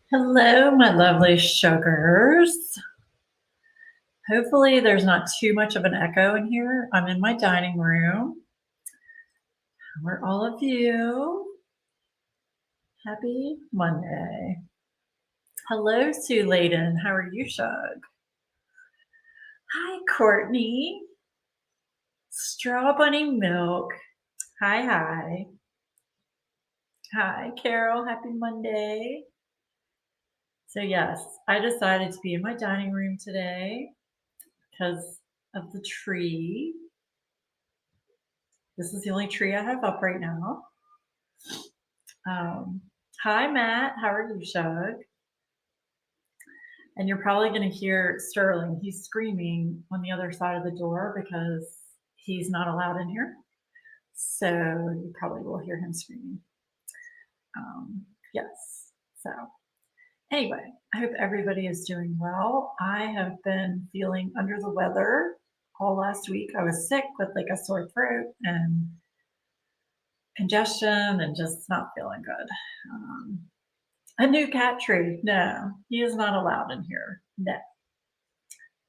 Hello, my lovely sugars. Hopefully there's not too much of an echo in here. I'm in my dining room. How are all of you? Happy Monday. Hello, Sue Layden. How are you, Shug? Hi, Courtney. Straw Bunny Milk. Hi, hi. Hi, Carol. Happy Monday. So yes, I decided to be in my dining room today because of the tree. This is the only tree I have up right now. Hi, Matt. How are you, Shug? And you're probably going to hear Sterling. He's screaming on the other side of the door because he's not allowed in here. So you probably will hear him screaming. Yes. So anyway, I hope everybody is doing well. I have been feeling under the weather all last week. I was sick with like a sore throat and congestion and just not feeling good. A new cat tree. No, he is not allowed in here. No,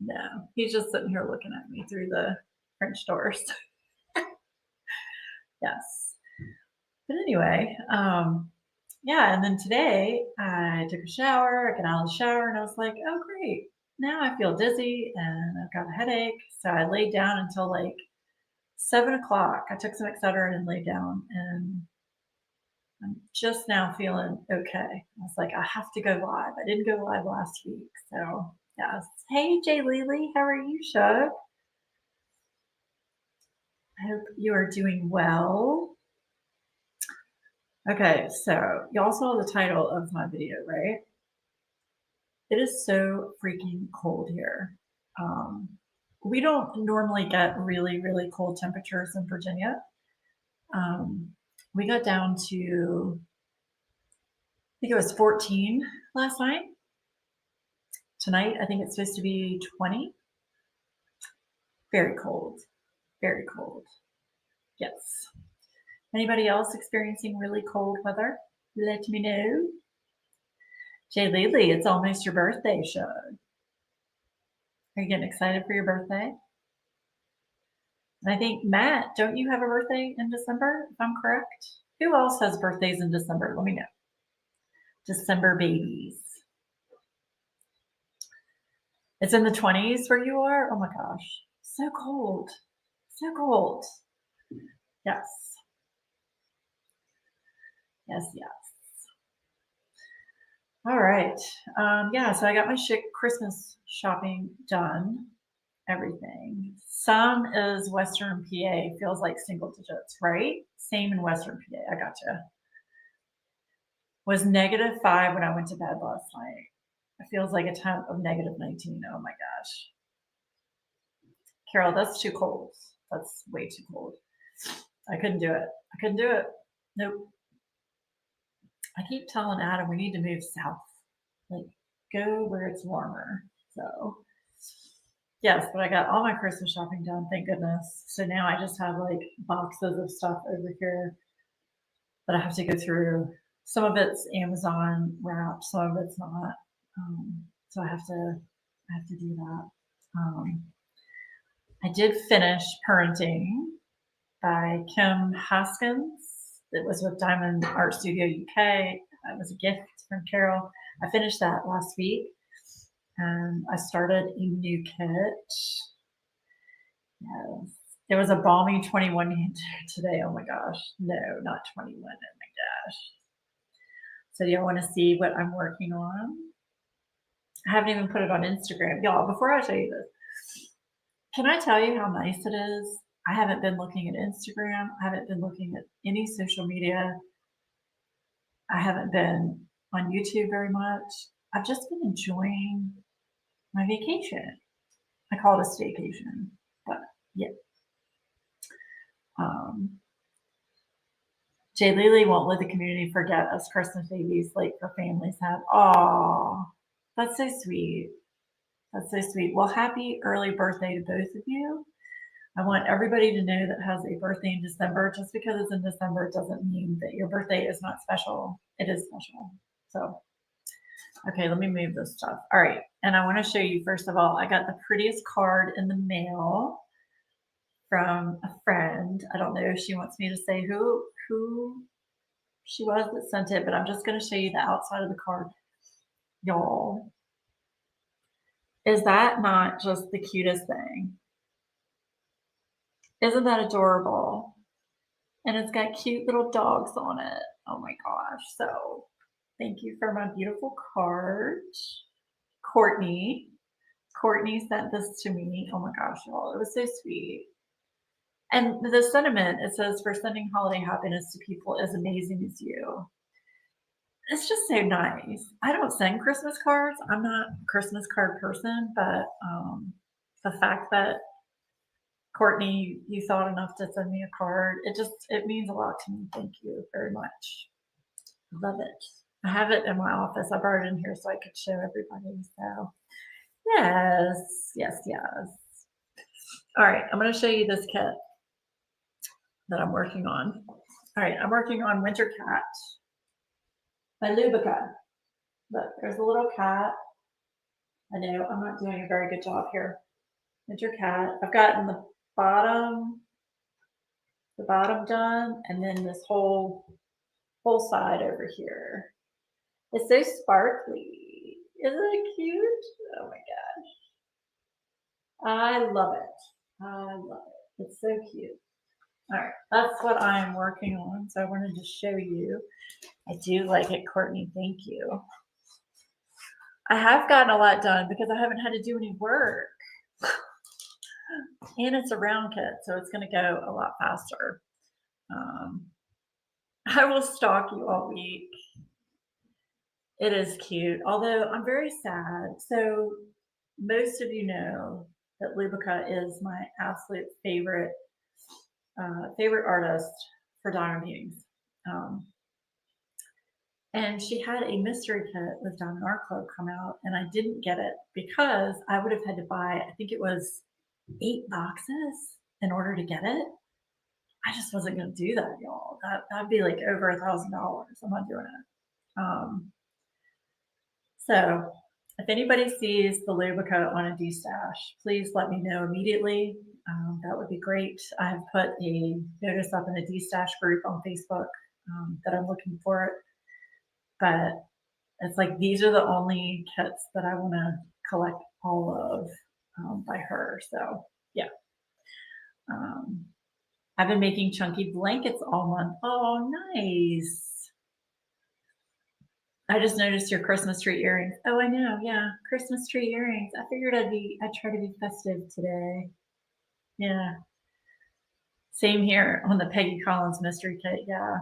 no. He's just sitting here looking at me through the French doors. Yes. But anyway, yeah. And then today I took a shower. I got out of the shower and I was like, oh, great. Now I feel dizzy and I've got a headache. So I laid down until like 7 o'clock. I took some Excedrin and laid down and I'm just now feeling okay. I was like, I have to go live. I didn't go live last week. So, yes. Hey, Jay Lily, how are you, Shug? I hope you are doing well. Okay, so y'all saw the title of my video, right? It is so freaking cold here. We don't normally get really, really cold temperatures in Virginia. We got down to, I think it was 14 last night. Tonight, I think it's supposed to be 20. Very cold. Very cold. Yes. Anybody else experiencing really cold weather? Let me know. Jay Lely, it's almost your birthday, Shug. Are you getting excited for your birthday? And I think, Matt, don't you have a birthday in December, if I'm correct? Who else has birthdays in December? Let me know. December babies. It's in the 20s where you are? Oh my gosh. So cold. So cold. Yes. Yes, yes. All right. Yeah, so I got my Christmas shopping done. Everything. Some is Western PA. Feels like single digits, right? Same in Western PA. I gotcha. Was -5 when I went to bed last night. It feels like a temp of -19. Oh my gosh. Carol, that's too cold. That's way too cold. I couldn't do it. I couldn't do it. Nope. I keep telling Adam we need to move south. Like, go where it's warmer. So, yes, but I got all my Christmas shopping done, thank goodness. So now I just have like boxes of stuff over here that I have to go through. Some of it's Amazon wrapped, some of it's not. So I have to do that. I did finish Parenting by Kim Hoskins. It was with Diamond Art Studio UK. It was a gift from Carol. I finished that last week and I started a new kit. Yes. It was a balmy 21 today. Oh my gosh. No, not 21. Oh my gosh. So do y'all want to see what I'm working on? I haven't even put it on Instagram. Y'all, before I show you this, can I tell you how nice it is? I haven't been looking at Instagram. I haven't been looking at any social media. I haven't been on YouTube very much. I've just been enjoying my vacation. I call it a staycation, but yeah. Jay Lely won't let the community forget us Christmas babies like her families have. Oh, that's so sweet. That's so sweet. Well, happy early birthday to both of you. I want everybody to know that has a birthday in December. Just because it's in December doesn't mean that your birthday is not special. It is special. So Okay, let me move this stuff. All right, and I want to show you, first of all, I got the prettiest card in the mail from a friend. I don't know if she wants me to say who she was that sent it, but I'm just going to show you the outside of the card, y'all. Is that not just the cutest thing? Isn't that adorable? And it's got cute little dogs on it. Oh my gosh. So thank you for my beautiful card. Courtney. Courtney sent this to me. Oh my gosh, y'all. It was so sweet. And the sentiment, it says, for sending holiday happiness to people as amazing as you. It's just so nice. I don't send Christmas cards. I'm not a Christmas card person, but the fact that Courtney, you thought enough to send me a card, it means a lot to me. Thank you very much. Love it. I have it in my office. I brought it in here so I could show everybody. So yes, yes, yes. All right, I'm going to show you this kit that I'm working on. All right, I'm working on Winter Cat by Lubica. Look, there's a little cat. I know I'm not doing a very good job here. Winter Cat. I've gotten the bottom done, and then this whole side over here. It's so sparkly. Isn't it cute? Oh my gosh. I love it. I love it. It's so cute. All right, that's what I'm working on. So I wanted to show you. I do like it, Courtney. Thank you. I have gotten a lot done because I haven't had to do any work. And it's a round kit, so it's going to go a lot faster. I will stalk you all week. It is cute, although I'm very sad. So most of you know that Lubica is my absolute favorite artist for diamond paintings. And she had a mystery kit with Diamond Art Club come out, and I didn't get it because I would have had to buy, I think it was 8 boxes in order to get it. I just wasn't going to do that, y'all. That'd be like over $1,000. I'm not doing it. So if anybody sees the Lubica on a D-stash, please let me know immediately. That would be great. I have put a notice up in the D-stash group on Facebook that I'm looking for it. But it's like these are the only kits that I want to collect all of by her. So yeah. I've been making chunky blankets all month. Oh, nice. I just noticed your Christmas tree earrings. Oh, I know. Yeah, Christmas tree earrings. I figured I'd try to be festive today. Yeah. Same here on the Peggy Collins mystery kit. Yeah.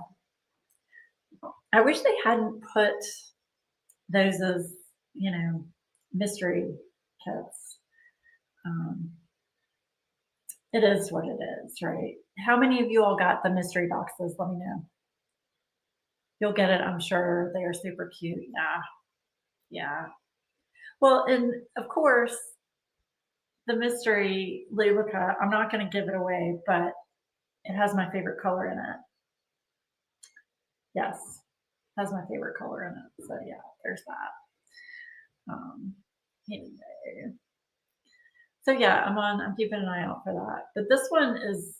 I wish they hadn't put those as, mystery kits. It is what it is, right? How many of you all got the mystery boxes? Let me know. You'll get it, I'm sure. They are super cute. Yeah. Yeah. Well, and of course, the mystery Lubica, I'm not going to give it away, but it has my favorite color in it. Yes, has my favorite color in it. So yeah, there's that. Anyway. So yeah, I'm keeping an eye out for that. But this one is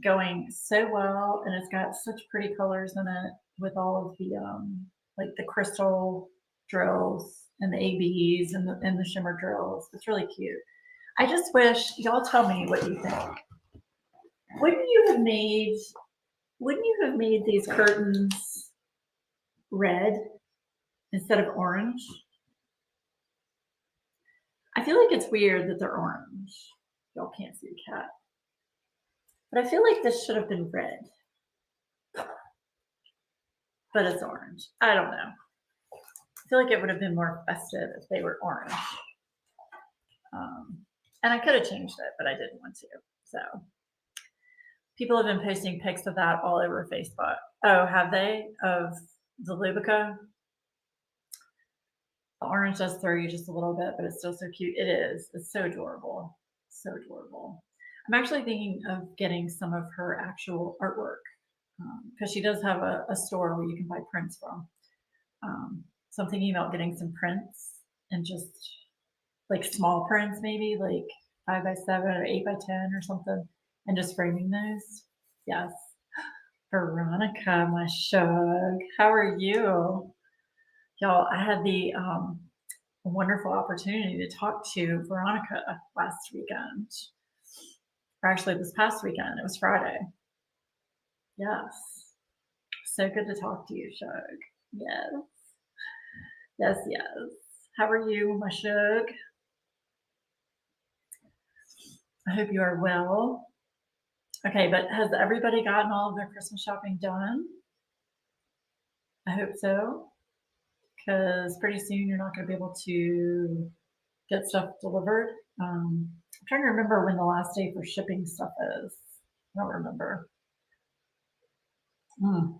going so well, and it's got such pretty colors in it with all of the like the crystal drills and the ABs and the shimmer drills. It's really cute. I just wish y'all tell me what you think. Wouldn't you have made these curtains red instead of orange? I feel like it's weird that they're orange. Y'all can't see the cat. But I feel like this should have been red. But it's orange. I don't know. I feel like it would have been more festive if they were orange. And I could have changed it, but I didn't want to. So people have been posting pics of that all over Facebook. Oh, have they? Of the Lubica? The orange does throw you just a little bit, but it's still so cute. It is. It's so adorable. So adorable. I'm actually thinking of getting some of her actual artwork because she does have a store where you can buy prints from. So I'm thinking about getting some prints and just like small prints, maybe like 5x7 or 8x10 or something, and just framing those. Yes. Veronica, my shug, how are you? Y'all, I had the wonderful opportunity to talk to Veronica last weekend, or actually this past weekend. It was Friday. Yes. So good to talk to you, Shug. Yes. Yes, yes. How are you, my Shug? I hope you are well. Okay, but has everybody gotten all of their Christmas shopping done? I hope so, because pretty soon you're not going to be able to get stuff delivered. I'm trying to remember when the last day for shipping stuff is. I don't remember. Let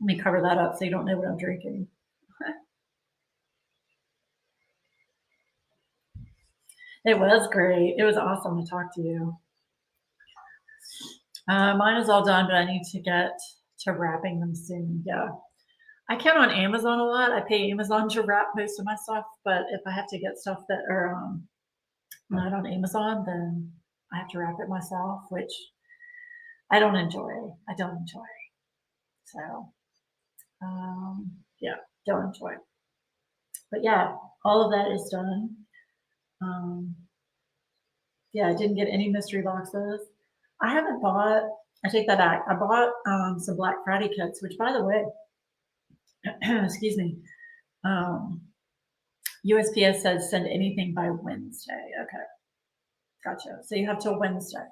me cover that up so you don't know what I'm drinking. It was great. It was awesome to talk to you. Mine is all done, but I need to get to wrapping them soon. Yeah. I count on Amazon a lot. I pay Amazon to wrap most of my stuff, but if I have to get stuff that are not on Amazon, then I have to wrap it myself, which I don't enjoy. I don't enjoy. So, yeah, don't enjoy. But yeah, all of that is done. Yeah, I didn't get any mystery boxes. I haven't bought, I take that back. I bought some Black Friday kits, which by the way, excuse me, USPS says send anything by Wednesday. Okay, gotcha. So you have till Wednesday.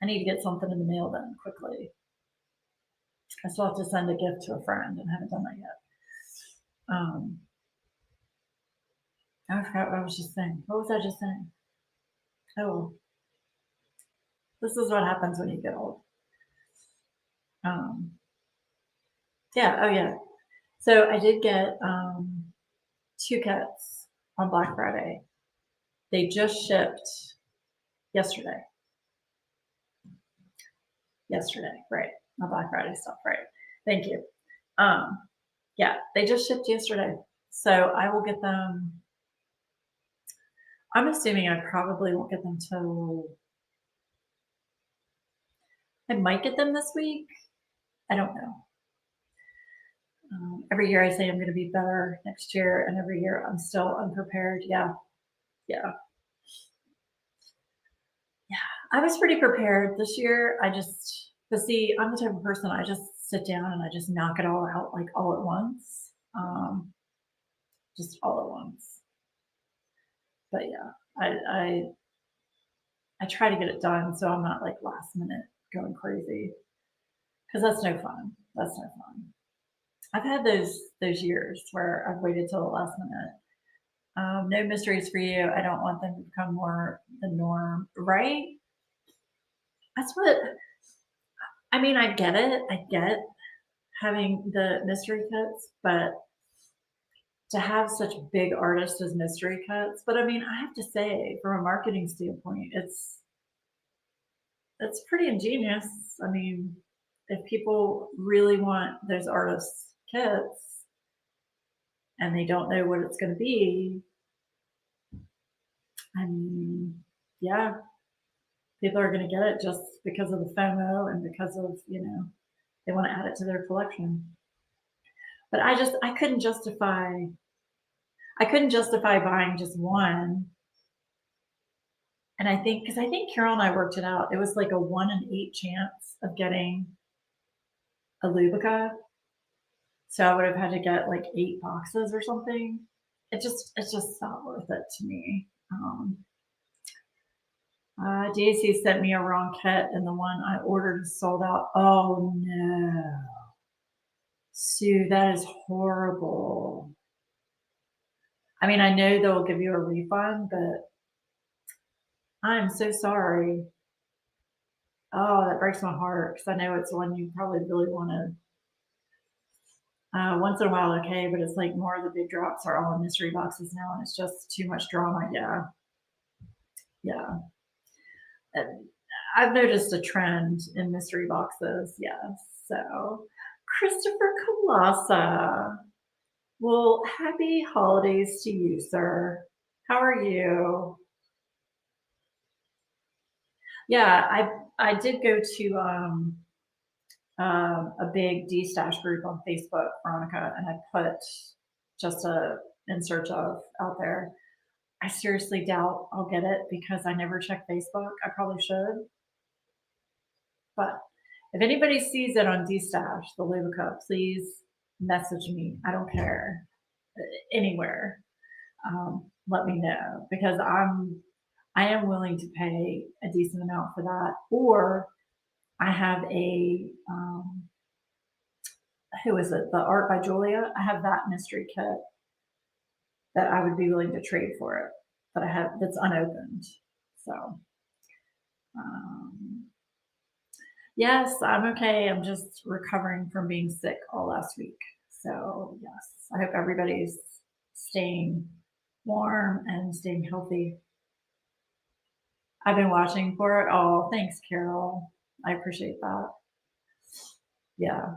I need to get something in the mail then quickly. I still have to send a gift to a friend and haven't done that yet. I forgot what I was just saying. What was I just saying? Oh, this is what happens when you get old. Yeah, oh yeah. So I did get 2 kits on Black Friday. They just shipped yesterday. Yesterday, right? Not Black Friday stuff, right? Thank you. Yeah, they just shipped yesterday. So I will get them. I'm assuming I probably won't get them till. I might get them this week. I don't know. Every year I say I'm going to be better next year, and every year I'm still unprepared. Yeah. Yeah. Yeah. I was pretty prepared this year. But see, I'm the type of person, I just sit down and I just knock it all out like all at once. Just all at once. But yeah, I try to get it done so I'm not like last minute going crazy, because that's no fun. That's no fun. I've had those years where I've waited till the last minute. No mysteries for you. I don't want them to become more the norm, right? That's what I mean. I get it. I get having the mystery kits, but to have such big artists as mystery kits. But I mean, I have to say, from a marketing standpoint, it's pretty ingenious. I mean, if people really want those artists' kits and they don't know what it's going to be, I mean, yeah, people are going to get it just because of the FOMO and because of, they want to add it to their collection. But I couldn't justify buying just one. And I think, because I think Carol and I worked it out, it was like a 1 in 8 chance of getting a Lubica. So I would have had to get like 8 boxes or something. It's just not worth it to me. Daisy sent me a wrong kit, and the one I ordered is sold out. Oh no, Sue, that is horrible. I mean, I know they'll give you a refund, but I'm so sorry. Oh, that breaks my heart, because I know it's one you probably really want to. Once in a while, okay, but it's like more of the big drops are all in mystery boxes now, and it's just too much drama. Yeah, yeah. And I've noticed a trend in mystery boxes. Yes. So, Christopher Colassa. Well, happy holidays to you, sir. How are you? Yeah, I did go to a big D-stash group on Facebook, Veronica, and I put just a in search of out there. I seriously doubt I'll get it because I never check Facebook. I probably should, but if anybody sees it on D-stash, the Lubica, please message me. I don't care anywhere. Let me know because I am willing to pay a decent amount for that. Or I have a who is it? The Art by Julia. I have that mystery kit that I would be willing to trade for it. That I have that's unopened. So um, yes, I'm okay. I'm just recovering from being sick all last week. So yes, I hope everybody's staying warm and staying healthy. I've been watching for it. Oh, thanks, Carol. I appreciate that. Yeah.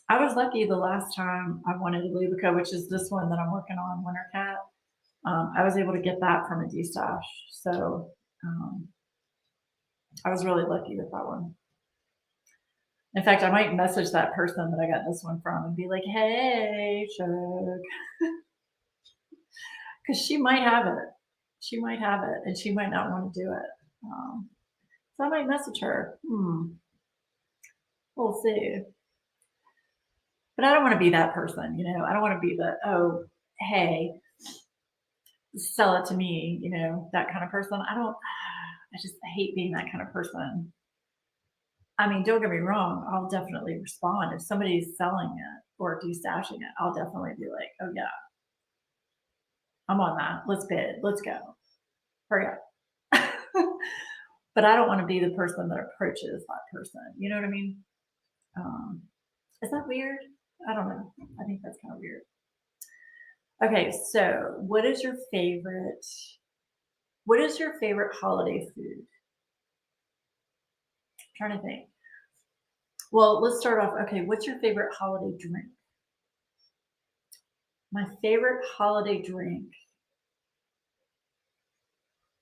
I was lucky the last time I wanted a Lubica, which is this one that I'm working on, Winter Cat. I was able to get that from a D-stash. So um, I was really lucky with that one. In fact, I might message that person that I got this one from and be like, hey, Chuck. Because she might have it. She might have it, and she might not want to do it. So I might message her. We'll see. But I don't want to be that person, you know. I don't want to be the, oh, hey, sell it to me, you know, that kind of person. I just hate being that kind of person. I mean, don't get me wrong, I'll definitely respond. If somebody's selling it or destashing it, I'll definitely be like, oh, yeah, I'm on that. Let's bid. Let's go. Hurry up. But I don't want to be the person that approaches that person. You know what I mean? Um, is that weird? I don't know. I think that's kind of weird. Okay, so what is your favorite holiday food? I'm trying to think. Well, let's start off. Okay, what's your favorite holiday drink? My favorite holiday drink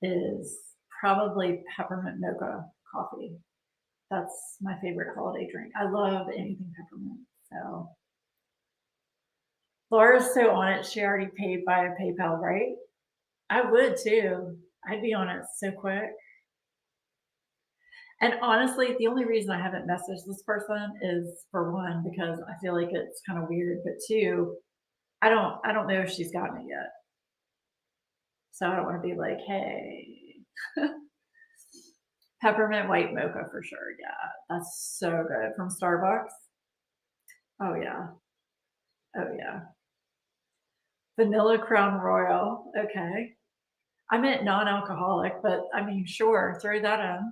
is probably peppermint mocha coffee. That's my favorite holiday drink. I love anything peppermint. So Laura's so on it. She already paid by a PayPal, right? I would too. I'd be on it so quick. And honestly, the only reason I haven't messaged this person is for one, because I feel like it's kind of weird, but two, I don't know if she's gotten it yet. So I don't want to be like, hey. Peppermint white mocha for sure. Yeah, that's so good from Starbucks. Oh yeah. Oh yeah. Vanilla Crown Royal. Okay. I meant non-alcoholic, but I mean, sure, throw that in.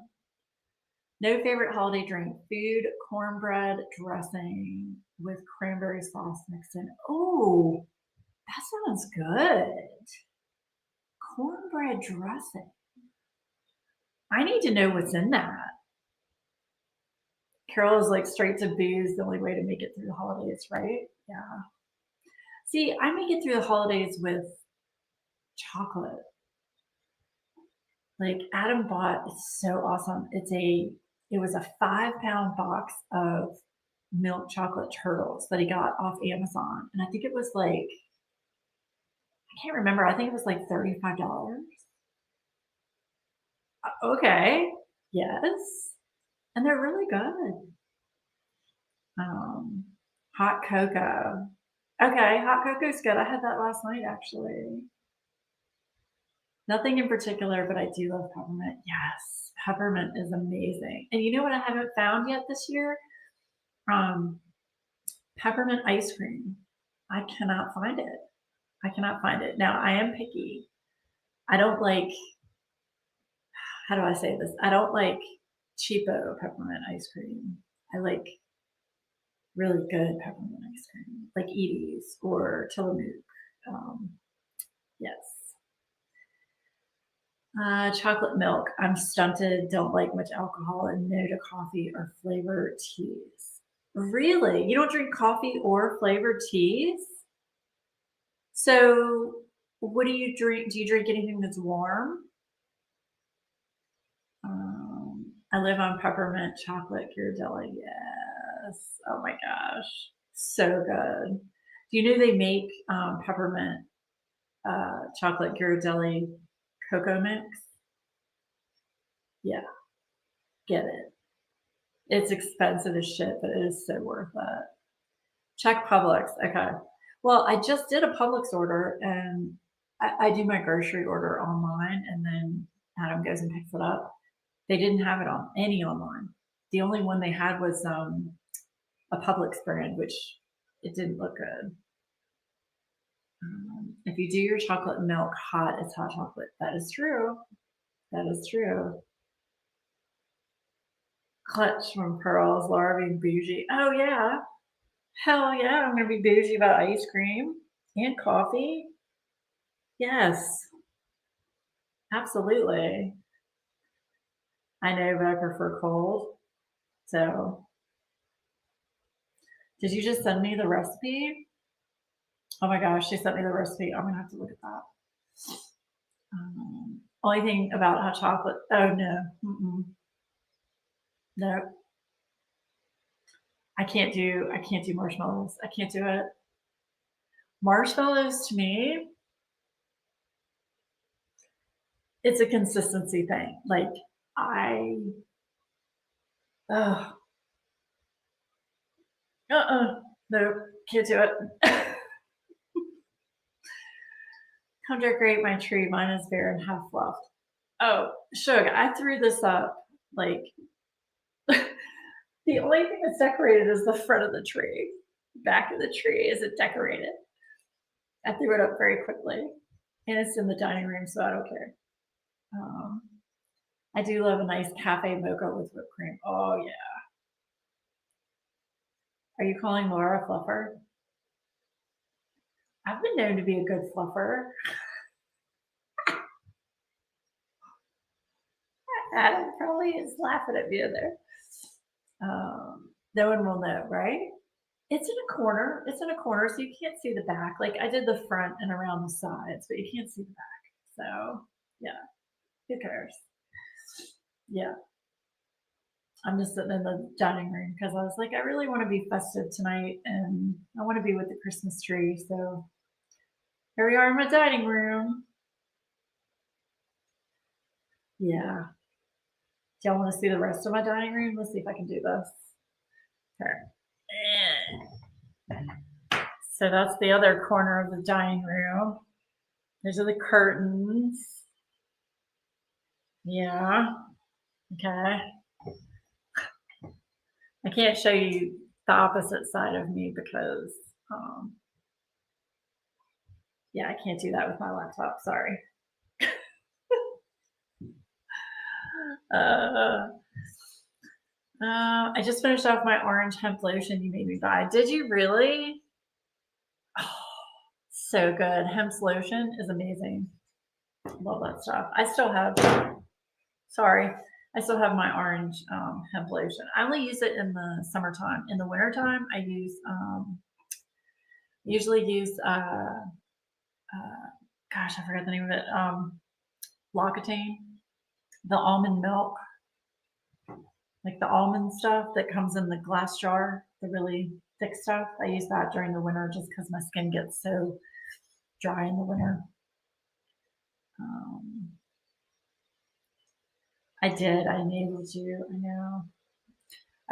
No favorite holiday drink. Food, cornbread dressing with cranberry sauce mixed in. Oh, that sounds good. Cornbread dressing. I need to know what's in that. Carol is like straight to booze, the only way to make it through the holidays, right? Yeah. See, I make it through the holidays with chocolate. Like Adam bought, it's so awesome. It was a 5 pound box of milk chocolate turtles that he got off Amazon. And I think it was like, I can't remember. I think it was like $35. Okay. Yes. And they're really good. Um, hot cocoa. Okay, hot cocoa's good. I had that last night actually. Nothing in particular, but I do love peppermint. Yes, peppermint is amazing. And you know what I haven't found yet this year? Um, Peppermint ice cream. I cannot find it. I cannot find it. Now I am picky. I don't like, how do I say this? I don't like cheapo peppermint ice cream. I like really good peppermint ice cream, like Edie's or Tillamook. Yes. Chocolate milk. I'm stunted, don't like much alcohol, and no to coffee or flavored teas. Really? You don't drink coffee or flavored teas? So, what do you drink? Do you drink anything that's warm? I live on peppermint chocolate Ghirardelli. Yes. Oh my gosh. So good. Do you know they make peppermint chocolate Ghirardelli cocoa mix? Yeah, get it. It's expensive as shit, but it is so worth it. Check Publix. Okay. Well, I just did a Publix order and I do my grocery order online and then Adam goes and picks it up. They didn't have it on any online. The only one they had was a Publix brand, which it didn't look good. If you do your chocolate milk hot, it's hot chocolate. That is true. That is true. Clutch from Pearls, Laura being bougie. Oh yeah. Hell yeah, I'm gonna be bougie about ice cream and coffee. Yes, absolutely. I know, but I prefer cold. So, did you just send me the recipe? Oh my gosh, she sent me the recipe. I'm gonna have to look at that. Only thing about hot chocolate. Oh no, no, I can't do marshmallows. I can't do it. Marshmallows to me, it's a consistency thing. Like I, oh, no, can't do it. Come decorate my tree. Mine is bare and half fluffed. Oh, Shug, I threw this up. Like, the only thing that's decorated is the front of the tree. Back of the tree isn't decorated. I threw it up very quickly. And it's in the dining room, so I don't care. Um, I do love a nice cafe mocha with whipped cream. Oh, yeah. Are you calling Laura a fluffer? I've been known to be a good fluffer. Adam probably is laughing at me in there. No one will know, right? It's in a corner. It's in a corner, so you can't see the back. Like I did the front and around the sides, but you can't see the back. So yeah, who cares? Yeah, I'm just sitting in the dining room because I was like, I really want to be festive tonight, and I want to be with the Christmas tree. So here we are in my dining room. Yeah. Do y'all want to see the rest of my dining room? Let's see if I can do this. Okay. So that's the other corner of the dining room. These are the curtains. Yeah. Okay. I can't show you the opposite side of me because, yeah, I can't do that with my laptop. Sorry. Uh, I just finished off my orange hemp lotion you made me buy. Did you really? Oh, so good. Hemp's lotion is amazing. Love that stuff. I still have, sorry, I still have my orange hemp lotion. I only use it in the summertime. In the wintertime, I usually use, gosh, I forgot the name of it, L'Occitane, the almond milk, like the almond stuff that comes in the glass jar, the really thick stuff. I use that during the winter just because my skin gets so dry in the winter. I did. I enabled you. I know.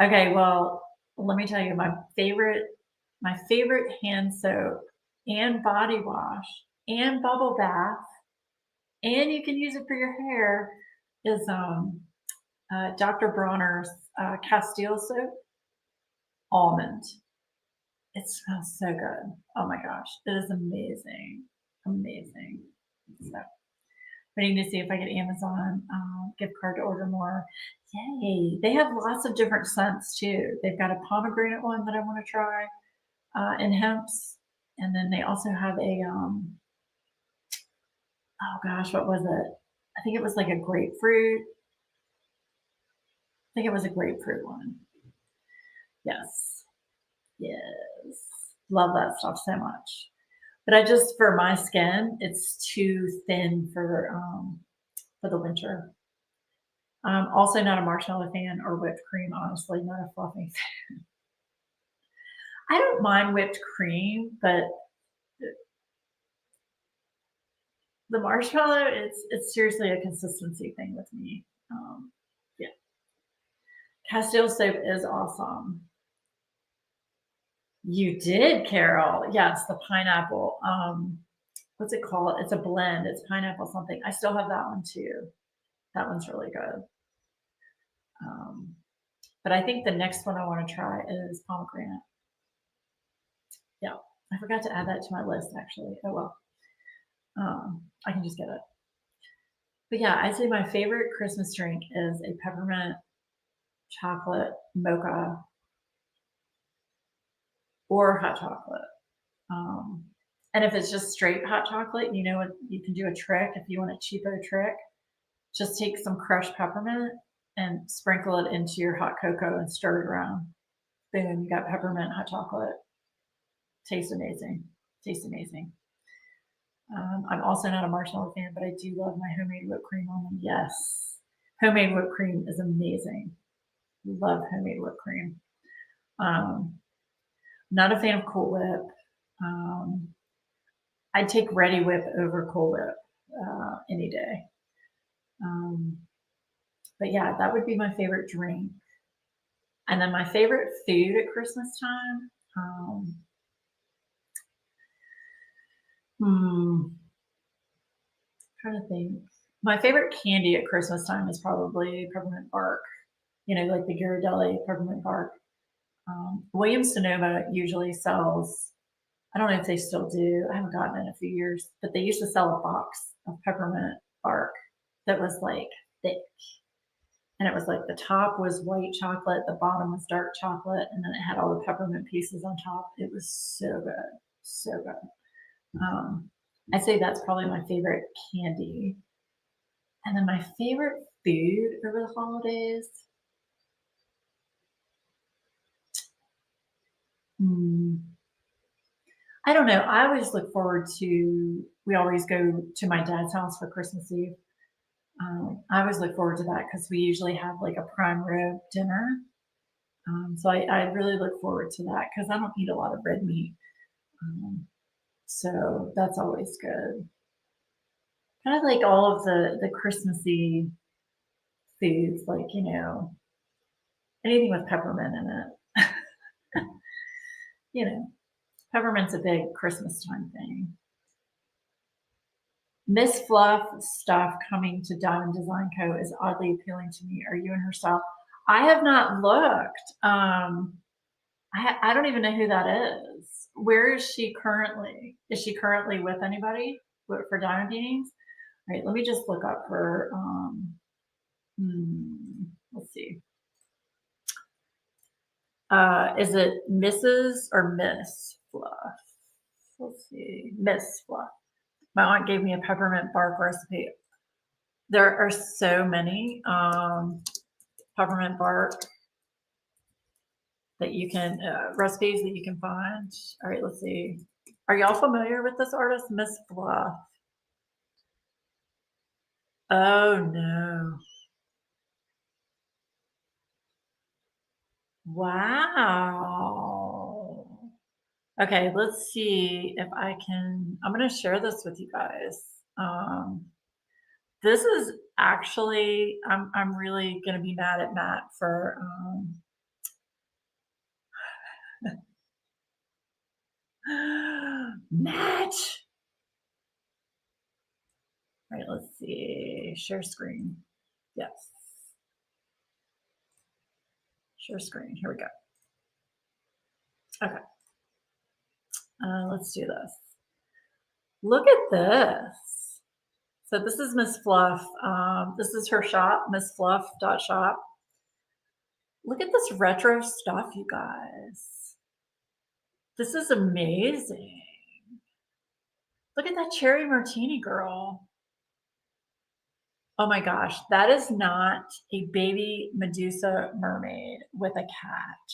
Okay, well, let me tell you my favorite hand soap and body wash and bubble bath, and you can use it for your hair is Dr. Bronner's Castile soap almond. It smells so good. Oh my gosh, it is amazing, amazing. So, waiting to see if I get Amazon gift card to order more. Yay! They have lots of different scents too. They've got a pomegranate one that I want to try, and hemps, and then they also have a oh gosh, what was it? I think it was like a grapefruit. I think it was a grapefruit one. Yes, yes, love that stuff so much. But I just, for my skin, it's too thin for the winter. Also not a marshmallow fan or whipped cream, honestly, not a fluffy. I don't mind whipped cream, but the marshmallow, it's seriously a consistency thing with me. Yeah, Castile soap is awesome. You did, Carol. Yes, the pineapple. What's it called? It's a blend. It's pineapple something. I still have that one too. That one's really good. Um, but I think the next one I want to try is pomegranate. Yeah, I forgot to add that to my list actually. Oh well, I can just get it. But yeah, I'd say my favorite Christmas drink is a peppermint chocolate mocha or hot chocolate. Um, and if it's just straight hot chocolate, you know what, you can do a trick if you want a cheapo trick. Just take some crushed peppermint and sprinkle it into your hot cocoa and stir it around. Boom, you got peppermint hot chocolate. Tastes amazing. Tastes amazing. I'm also not a marshmallow fan, but I do love my homemade whipped cream on them. Yes, homemade whipped cream is amazing. Love homemade whipped cream. Not a fan of Cool Whip. I'd take Ready Whip over Cool Whip any day. But yeah, that would be my favorite drink. And then my favorite food at Christmas time. Trying to think. My favorite candy at Christmas time is probably peppermint bark. You know, like the Ghirardelli peppermint bark. Williams Sonoma usually sells. I don't know if they still do. I haven't gotten it in a few years, but they used to sell a box of peppermint bark that was like thick. And it was like the top was white chocolate, the bottom was dark chocolate, and then it had all the peppermint pieces on top. It was so good. So good. I'd say that's probably my favorite candy. And then my favorite food over the holidays. I don't know. I always look forward to, we always go to my dad's house for Christmas Eve. I always look forward to that because we usually have like a prime rib dinner. So I really look forward to that because I don't eat a lot of red meat. So that's always good. Kind of like all of the Christmassy foods, like, you know, anything with peppermint in it. You know, peppermint's a big Christmas time thing. Miss Fluff stuff coming to Diamond Design Co. is oddly appealing to me. Are you and her style? I have not looked. I don't even know who that is. Where is she currently? Is she currently with anybody for Diamond Beatings? All right, let me just look up her. Let's see. Is it Mrs. or Miss Fluff? Let's see. Miss Fluff. My aunt gave me a peppermint bark recipe. There are so many peppermint bark that you can, recipes that you can find. All right, let's see. Are y'all familiar with this artist, Miss Fluff? Oh no. Wow. Okay, let's see if I can, I'm going to share this with you guys. This is actually, I'm really going to be mad at Matt for, Matt. All right, let's see. Share screen. Yes. Share screen. Here we go. Okay. Let's do this. Look at this. So this is Miss Fluff. This is her shop, missfluff.shop. Look at this retro stuff, you guys. This is amazing. Look at that cherry martini girl. Oh my gosh, that is not a baby Medusa mermaid with a cat.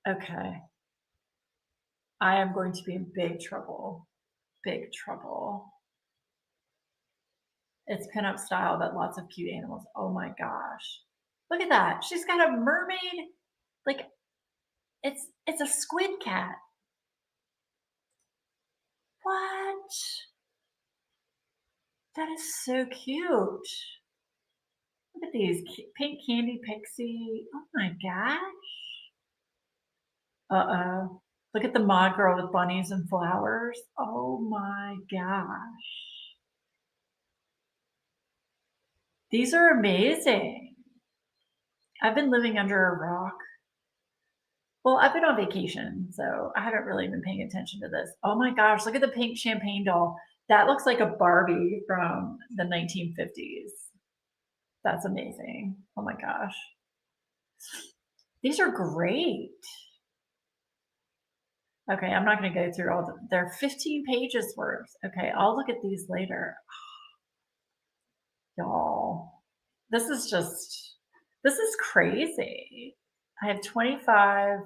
Okay. I am going to be in big trouble. Big trouble. It's pinup style, but lots of cute animals. Oh my gosh. Look at that. She's got a mermaid. Like it's a squid cat. What? That is so cute. Look at these pink candy pixie. Oh my gosh. Uh-oh. Look at the mod girl with bunnies and flowers. Oh my gosh. These are amazing. I've been living under a rock. Well, I've been on vacation, so I haven't really been paying attention to this. Oh my gosh, look at the pink champagne doll. That looks like a Barbie from the 1950s. That's amazing. Oh my gosh. These are great. Okay, I'm not going to go through all the, they're 15 pages worth. Okay, I'll look at these later. Y'all, this is just, this is crazy. I have 25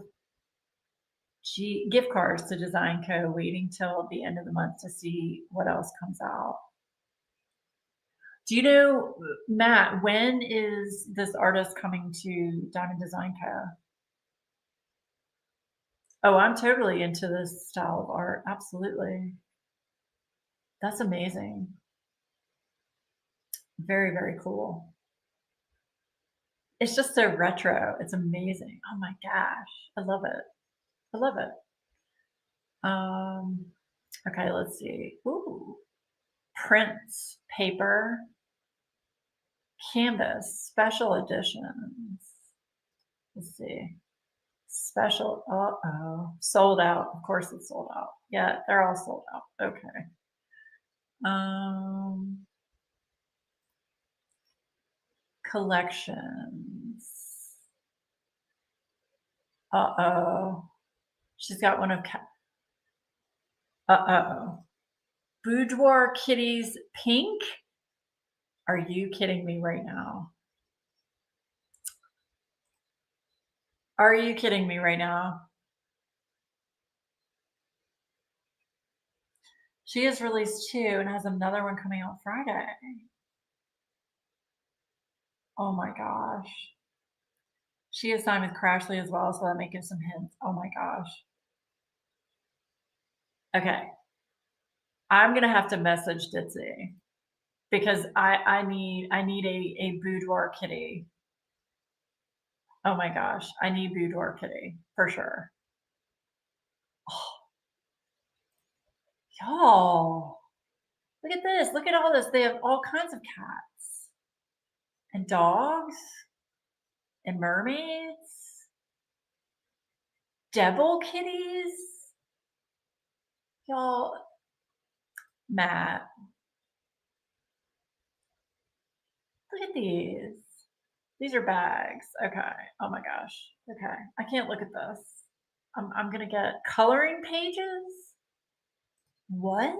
gift cards to Design Co. waiting till the end of the month to see what else comes out. Do you know, Matt, when is this artist coming to Diamond Design Co? Oh, I'm totally into this style of art. Absolutely. That's amazing. Very, very cool. It's just so retro. It's amazing. Oh my gosh. I love it. I love it. Okay, let's see. Ooh. Prints, paper, canvas, special editions. Let's see. Special, uh-oh. Sold out. Of course it's sold out. Yeah, they're all sold out. Okay. Collections. Uh-oh. She's got one of uh-oh. Boudoir Kitties Pink? Are you kidding me right now? Are you kidding me right now? She has released 2 and has another one coming out Friday. Oh my gosh. She is signed with Crashly as well, so that may give some hints. Oh my gosh. Okay. I'm gonna have to message Ditzy because I need a boudoir kitty. Oh my gosh, I need boudoir kitty for sure. Oh, y'all, look at this. Look at all this. They have all kinds of cats and dogs and mermaids, devil kitties. Y'all, Matt, look at these. These are bags. Okay. Oh my gosh. Okay. I can't look at this. I'm gonna get coloring pages. What?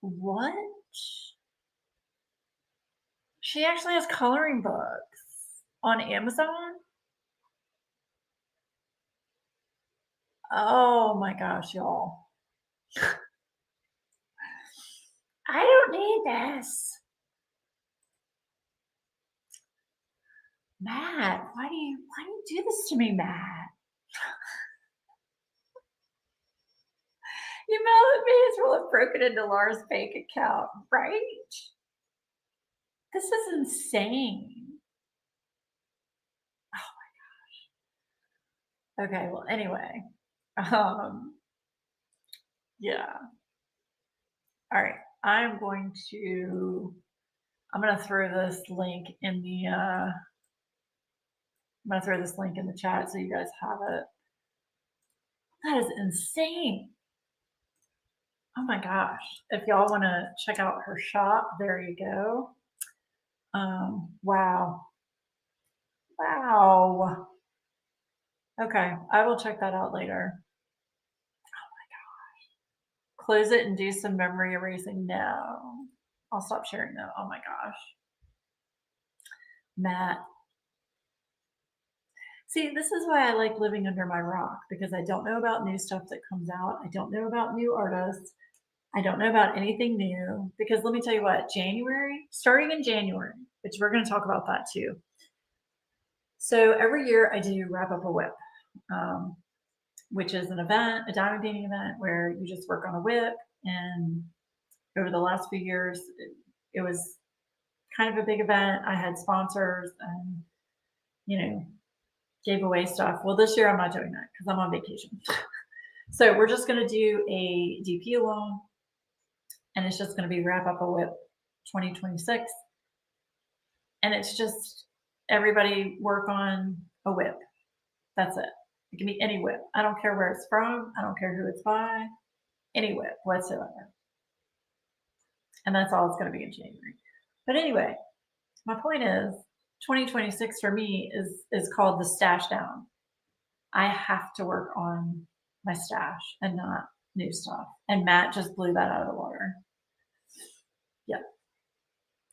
What? She actually has coloring books on Amazon? Oh my gosh, y'all. I don't need this. Matt, why do you do this to me, Matt? You know, may as well have broken into Laura's bank account, right? This is insane. Okay, well, anyway. Um, yeah. All right. I'm gonna throw this link in the I'm gonna throw this link in the chat so you guys have it. That is insane. Oh my gosh. If y'all want to check out her shop, there you go. Wow. Wow. Okay, I will check that out later. Oh my gosh. Close it and do some memory erasing. No. I'll stop sharing though. Oh my gosh. Matt. See, this is why I like living under my rock because I don't know about new stuff that comes out. I don't know about new artists. I don't know about anything new because let me tell you what, January, starting in January, which we're going to talk about that too. So every year I do wrap up a whip, um, which is an event, a diamond painting event where you just work on a whip. And over the last few years, it was kind of a big event. I had sponsors and, you know, gave away stuff. Well, this year I'm not doing that because I'm on vacation. So we're just going to do a DP alone, and it's just going to be wrap up a whip 2026. And it's just everybody work on a whip. That's it. It can be any whip. I don't care where it's from. I don't care who it's by. Any whip whatsoever. And that's all it's going to be in January. But anyway, my point is 2026 for me is called the stash down. I have to work on my stash and not new stuff. And Matt just blew that out of the water. Yep.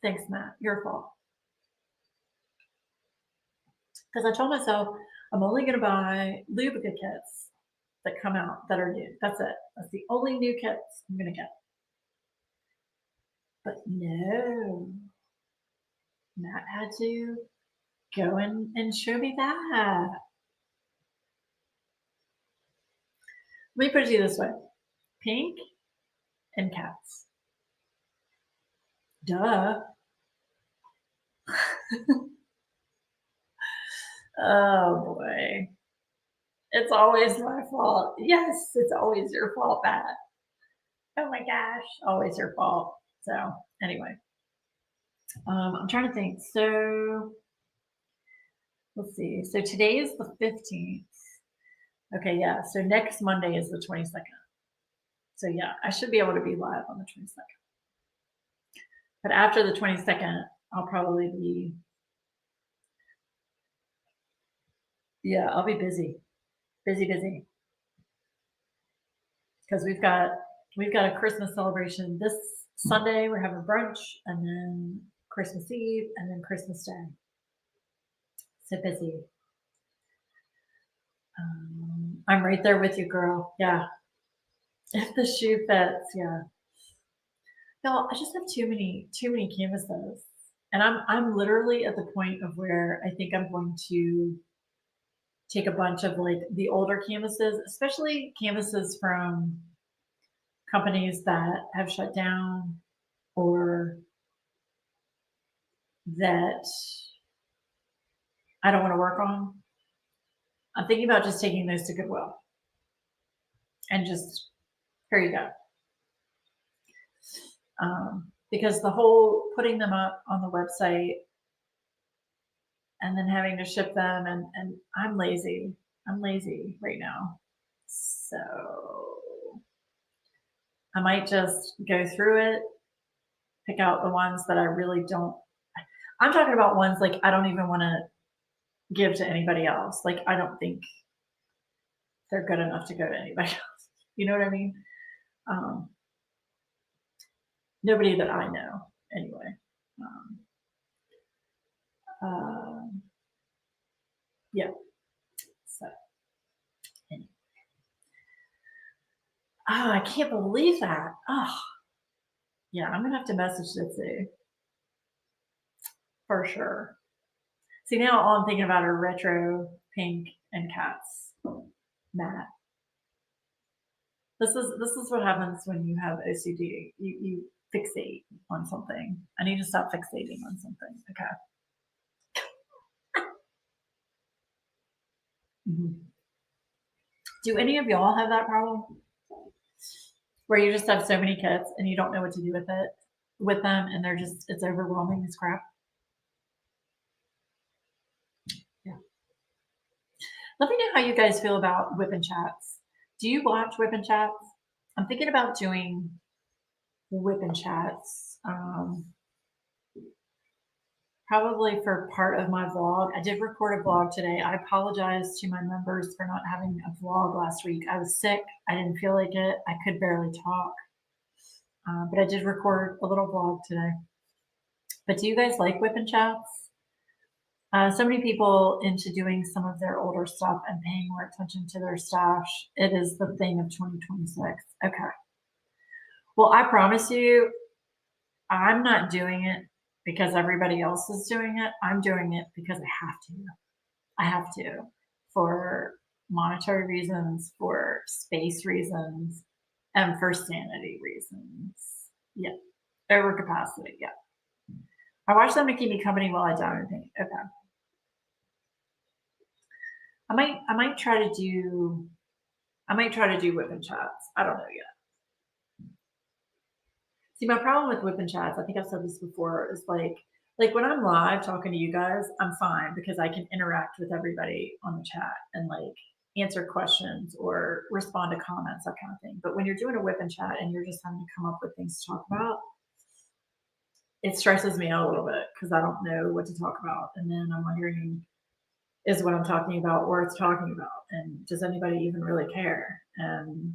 Thanks, Matt. Your fault. Because I told myself I'm only going to buy lubricant kits that come out that are new. That's it. That's the only new kits I'm going to get. But no, Matt had to go and show me that. Let me put it to you this way. Pink and cats. Duh. Oh boy. It's always my fault. Yes, it's always your fault, Matt. Oh my gosh, always your fault. So anyway, I'm trying to think. So let's see. So today is the 15th. Okay, yeah. So next Monday is the 22nd. So yeah, I should be able to be live on the 22nd. But after the 22nd, I'll probably be, yeah, I'll be busy. Busy. Because we've got a Christmas celebration this Sunday. We're having brunch, and then Christmas Eve, and then Christmas Day. So busy. I'm right there with you, girl. Yeah. If the shoe fits, yeah. No, I just have too many canvases, and I'm literally at the point of where I think I'm going to take a bunch of like the older canvases, especially canvases from companies that have shut down or that I don't want to work on. I'm thinking about just taking those to Goodwill and just here you go. Because the whole putting them up on the website and then having to ship them and I'm lazy. I'm lazy right now. So I might just go through it, pick out the ones that I really don't. I'm talking about ones like I don't even want to give to anybody else. Like I don't think they're good enough to go to anybody else. You know what I mean? Nobody that I know, anyway. Yeah. So, anyway. Oh, I can't believe that. Oh, yeah. I'm gonna have to message Jitsu for sure. See, now all I'm thinking about are retro, pink, and cats. Matt. This is what happens when you have OCD. You fixate on something. I need to stop fixating on something. Okay. Mm-hmm. Do any of y'all have that problem? Where you just have so many kits and you don't know what to do with them, and they're just it's overwhelming as crap. Yeah. Let me know how you guys feel about whip and chats. Do you watch whip and chats? I'm thinking about doing whip and chats. Probably for part of my vlog. I did record a vlog today. I apologize to my members for not having a vlog last week. I was sick. I didn't feel like it. I could barely talk. But I did record a little vlog today. But do you guys like whip and chats? So many people into doing some of their older stuff and paying more attention to their stash. It is the thing of 2026. Okay. Well, I promise you, I'm not doing it because everybody else is doing it. I'm doing it because I have to. I have to for monetary reasons, for space reasons, and for sanity reasons. Yeah. Overcapacity. Yeah. I watch them to keep me company while I diamond paint. Okay. I might try to do whip and chats. I don't know yet. See, my problem with whip and chats, I think I've said this before, is like when I'm live talking to you guys, I'm fine because I can interact with everybody on the chat and like answer questions or respond to comments, that kind of thing. But when you're doing a whip and chat and you're just having to come up with things to talk about, it stresses me out a little bit because I don't know what to talk about. And then I'm wondering, is what I'm talking about worth talking about? And does anybody even really care? And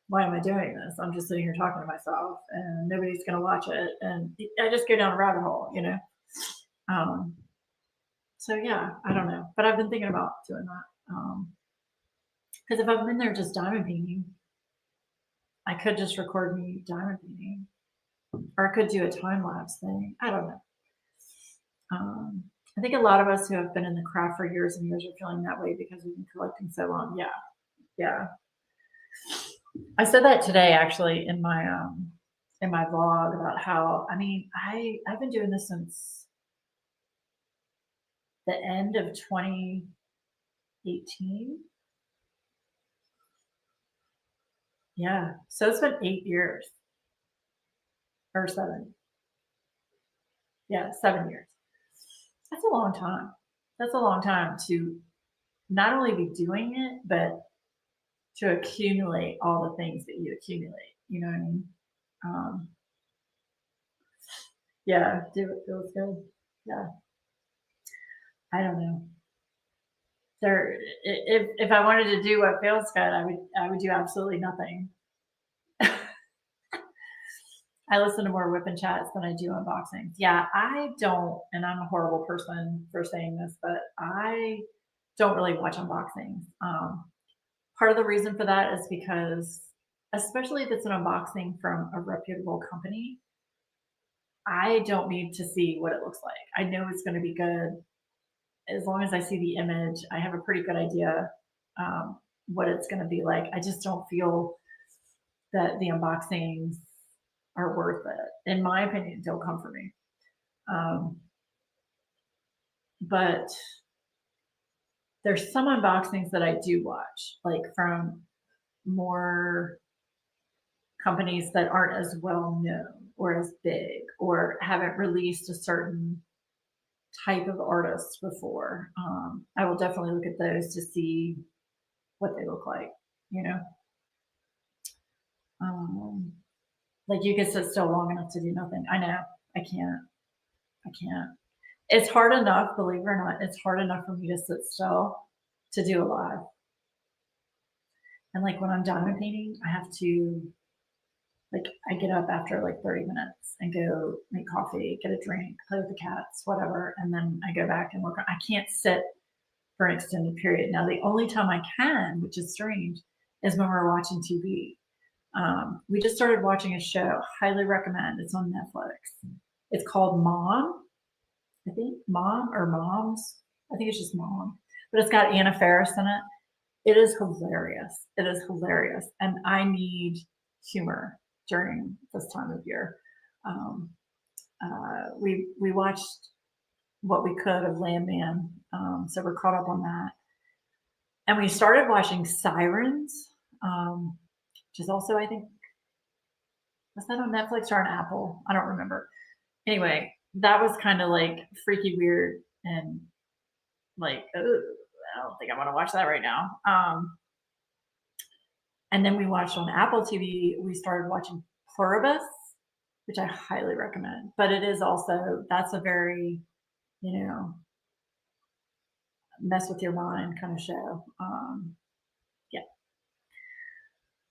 why am I doing this? I'm just sitting here talking to myself and nobody's going to watch it. And I just go down a rabbit hole, you know? So yeah, I don't know, but I've been thinking about doing that. Cause if I'm in there just diamond painting, I could just record me diamond painting or I could do a time lapse thing. I don't know. I think a lot of us who have been in the craft for years and years are feeling that way because we've been collecting so long. Yeah. Yeah. I said that today actually in my vlog about how, I mean, I've been doing this since the end of 2018. Yeah. So it's been 8 years or 7. Yeah, 7 years. That's a long time. That's a long time to not only be doing it, but to accumulate all the things that you accumulate. You know what I mean? Yeah, do it feels good. Yeah. I don't know. There, if I wanted to do what feels good, I would do absolutely nothing. I listen to more whip and chats than I do unboxings. Yeah, I don't, and I'm a horrible person for saying this, but I don't really watch unboxings. Part of the reason for that is because, especially if it's an unboxing from a reputable company, I don't need to see what it looks like. I know it's going to be good. As long as I see the image, I have a pretty good idea what it's going to be like. I just don't feel that the unboxings are worth it. In my opinion, don't come for me. But there's some unboxings that I do watch, like from more companies that aren't as well known or as big or haven't released a certain type of artist before. I will definitely look at those to see what they look like, you know. Like you can sit still long enough to do nothing. I know. I can't. It's hard enough, believe it or not, it's hard enough for me to sit still to do a live. And like when I'm diamond painting, I have to, like, I get up after like 30 minutes and go make coffee, get a drink, play with the cats, whatever. And then I go back and work. I can't sit for an extended period. Now, the only time I can, which is strange, is when we're watching TV. We just started watching a show, highly recommend. It's on Netflix. It's called Mom, I think. Mom or Moms. I think it's just Mom. But it's got Anna Faris in it. It is hilarious. It is hilarious. And I need humor during this time of year. We watched what we could of Landman. So we're caught up on that. And we started watching Sirens, which is also, I think, was that on Netflix or on Apple? I don't remember. Anyway, that was kind of like freaky weird and like, I don't think I want to watch that right now. And then we watched on Apple TV, we started watching Pluribus, which I highly recommend. But it is also, that's a very, you know, mess with your mind kind of show. Yeah.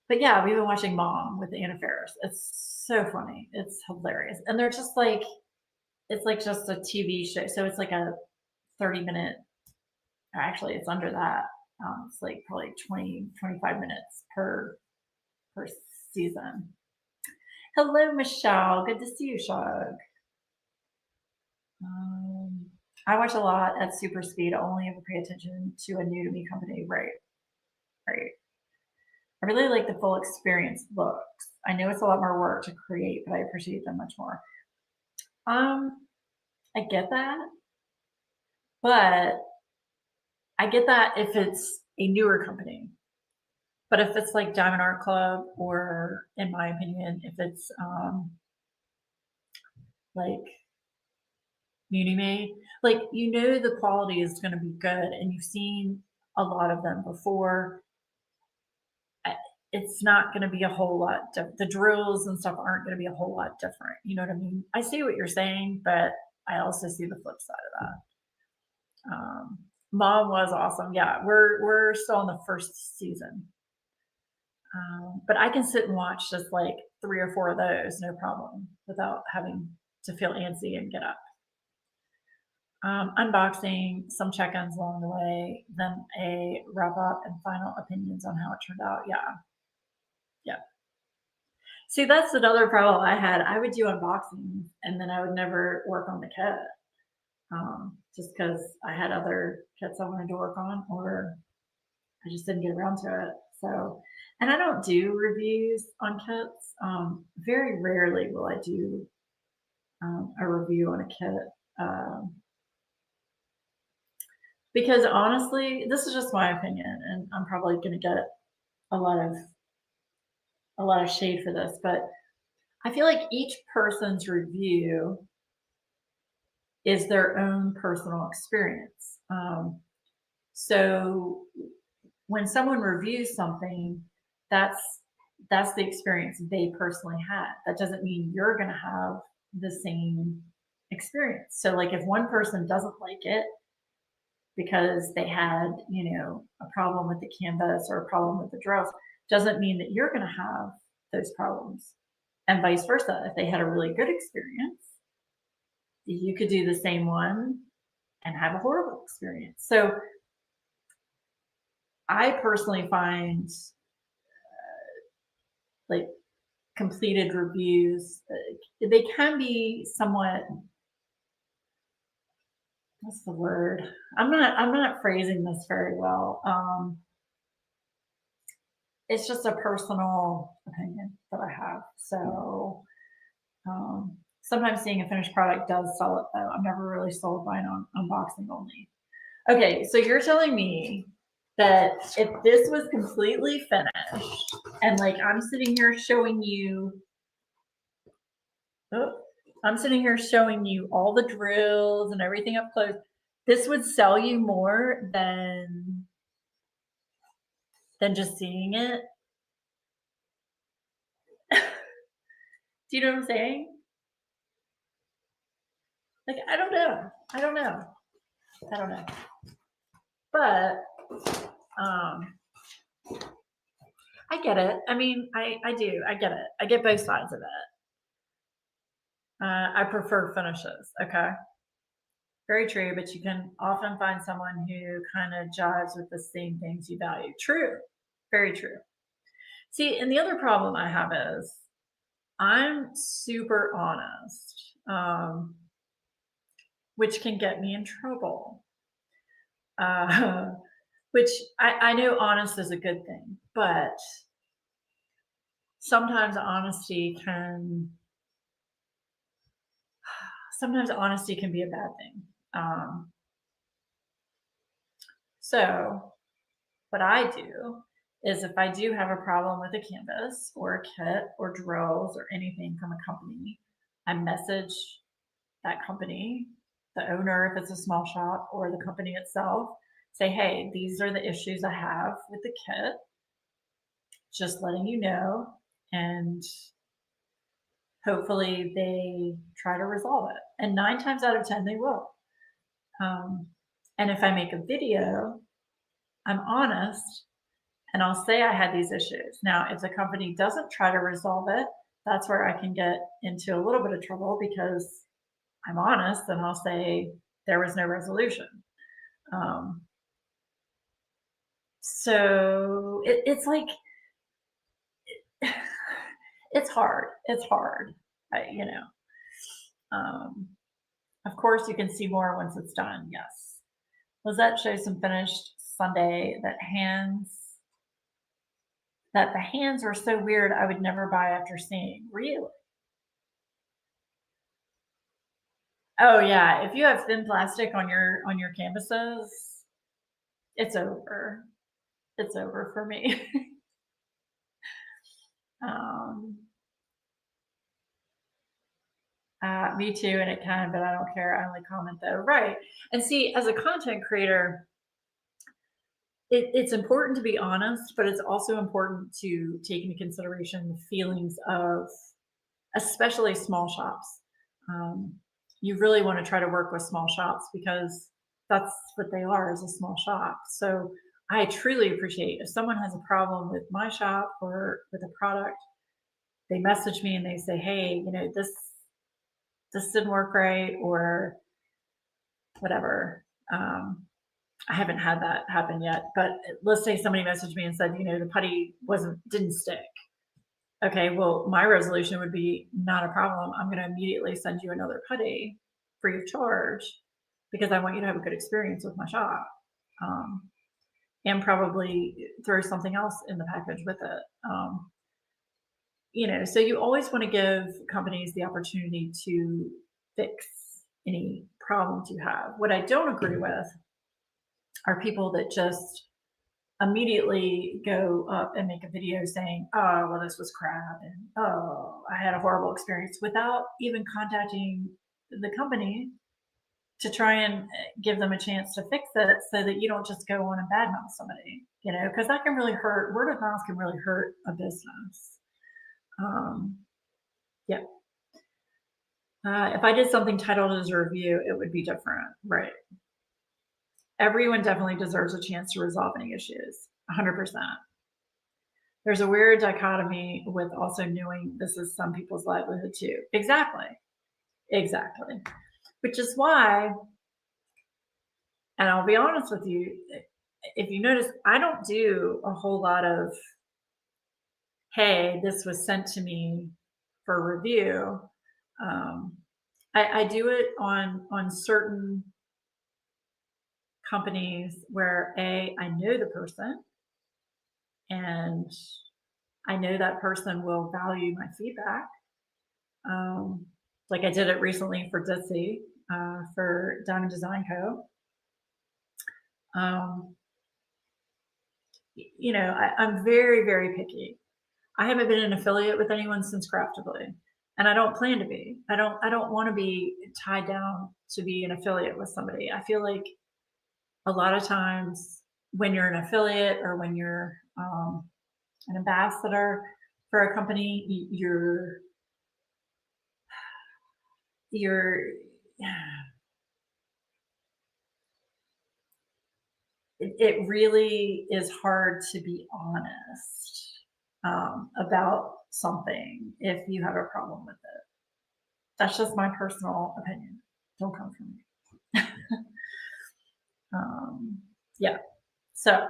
But yeah, we've been watching Mom with Anna Faris. It's so funny. It's hilarious. And they're just like, it's like just a TV show. So it's like a 30-minute, actually it's under that. It's like probably 20, 25 minutes per season. Hello, Michelle. Good to see you, Shug. I watch a lot at super speed. I only ever pay attention to a new to me company. Right, right. I really like the full experience looks. I know it's a lot more work to create, but I appreciate them much more. I get that, but I get that if it's a newer company. But if it's like Diamond Art Club, or in my opinion, if it's like Muni Made, like the quality is going to be good, and you've seen a lot of them before. It's not going to be a whole lot. The drills and stuff aren't going to be a whole lot different. You know what I mean? I see what you're saying, but I also see the flip side of that. Mom was awesome. Yeah, we're still in the first season. But I can sit and watch just like 3 or 4 of those, no problem, without having to feel antsy and get up. Unboxing, some check-ins along the way, then a wrap up and final opinions on how it turned out. Yeah. Yeah. See, that's another problem I had. I would do unboxing and then I would never work on the kit. Just because I had other kits I wanted to work on, or I just didn't get around to it. So, and I don't do reviews on kits. Very rarely will I do a review on a kit. Because honestly, this is just my opinion, and I'm probably going to get a lot of shade for this, but I feel like each person's review is their own personal experience. So when someone reviews something, that's the experience they personally had. That doesn't mean you're going to have the same experience. So like if one person doesn't like it because they had, a problem with the canvas or a problem with the drills, doesn't mean that you're going to have those problems. And vice versa. If they had a really good experience, you could do the same one and have a horrible experience. So I personally find like completed reviews, they can be somewhat, what's the word? I'm not phrasing this very well. It's just a personal opinion that I have. So sometimes seeing a finished product does sell it though. I'm never really sold by an unboxing only. Okay, so you're telling me that if this was completely finished and like I'm sitting here showing you all the drills and everything up close, this would sell you more than just seeing it? Do you know what I'm saying? Like, I don't know. But I get it. I mean, I do. I get it. I get both sides of it. I prefer finishes. Okay. Very true. But you can often find someone who kind of jives with the same things you value. True. Very true. See, and the other problem I have is I'm super honest, which can get me in trouble. Which I know honest is a good thing, but sometimes honesty can be a bad thing. So what I do is if I do have a problem with a canvas or a kit or drills or anything from a company, I message that company, the owner, if it's a small shop, or the company itself, say, hey, these are the issues I have with the kit. Just letting you know, and hopefully they try to resolve it. And 9 times out of 10, they will. And if I make a video, I'm honest and I'll say I had these issues. Now, if the company doesn't try to resolve it, that's where I can get into a little bit of trouble because I'm honest and I'll say there was no resolution. So it's like it's hard. It's hard. You know. Um, of course, you can see more once it's done. Yes. Lizette shows some finished Sunday that the hands were so weird I would never buy after seeing. Really? Oh yeah. If you have thin plastic on your canvases, it's over. It's over for me. um, Me too, and it can, but I don't care. I only comment though. Right. And see, as a content creator, it's important to be honest, but it's also important to take into consideration the feelings of especially small shops. Um, you really want to try to work with small shops because that's what they are, is a small shop. So I truly appreciate if someone has a problem with my shop or with a product, they message me and they say, hey, this didn't work right or whatever. I haven't had that happen yet, but let's say somebody messaged me and said, the putty didn't stick. Okay, well, my resolution would be not a problem. I'm going to immediately send you another putty free of charge because I want you to have a good experience with my shop, and probably throw something else in the package with it. So you always want to give companies the opportunity to fix any problems you have. What I don't agree with are people that just immediately go up and make a video saying, oh, well, this was crap, and oh, I had a horrible experience, without even contacting the company to try and give them a chance to fix it, so that you don't just go on and badmouth somebody, because that can really hurt. Word of mouth can really hurt a business. Yeah. If I did something titled as a review, it would be different, right? Everyone definitely deserves a chance to resolve any issues, 100%. There's a weird dichotomy with also knowing this is some people's livelihood too. Exactly. Which is why, and I'll be honest with you, if you notice, I don't do a whole lot of, hey, this was sent to me for review. I do it on certain companies where I know the person and I know that person will value my feedback. Like I did it recently for Ditsy, for Diamond Design Co. I'm very, very picky. I haven't been an affiliate with anyone since Craftably, and I don't plan to be. I don't want to be tied down to be an affiliate with somebody. I feel like a lot of times when you're an affiliate or when you're an ambassador for a company, it really is hard to be honest about something if you have a problem with it. That's just my personal opinion. Don't come from me. Yeah. So,